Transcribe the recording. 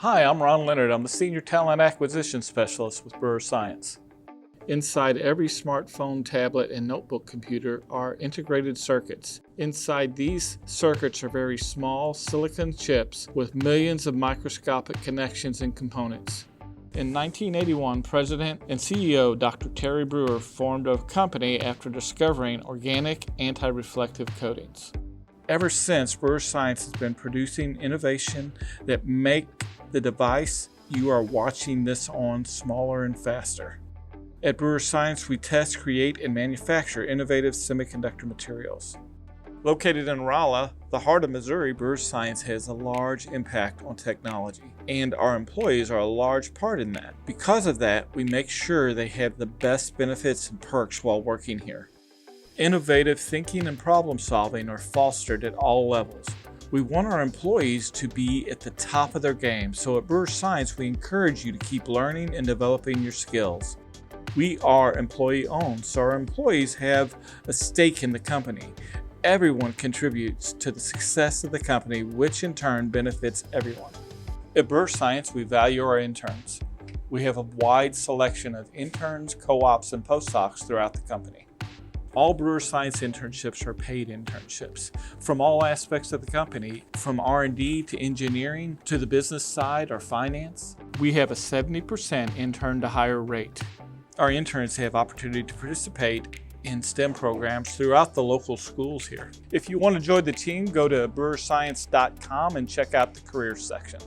Hi, I'm Ron Leonard. I'm the Senior Talent Acquisition Specialist with Brewer Science. Inside every smartphone, tablet, and notebook computer are integrated circuits. Inside these circuits are very small silicon chips with millions of microscopic connections and components. In 1981, President and CEO Dr. Terry Brewer formed a company after discovering organic anti-reflective coatings. Ever since, Brewer Science has been producing innovation that make the device you are watching this on smaller and faster. At Brewer Science, we test, create, and manufacture innovative semiconductor materials. Located in Rolla, the heart of Missouri, Brewer Science has a large impact on technology, and our employees are a large part in that. Because of that, we make sure they have the best benefits and perks while working here. Innovative thinking and problem solving are fostered at all levels. We want our employees to be at the top of their game, so at Brewer Science we encourage you to keep learning and developing your skills. We are employee owned, so our employees have a stake in the company. Everyone contributes to the success of the company, which in turn benefits everyone. At Brewer Science we value our interns. We have a wide selection of interns, co-ops, and postdocs throughout the company. All Brewer Science internships are paid internships from all aspects of the company, from R&D to engineering to the business side or finance. We have a 70% intern to hire rate. Our interns have opportunity to participate in STEM programs throughout the local schools here. If you want to join the team, go to brewerscience.com and check out the careers section.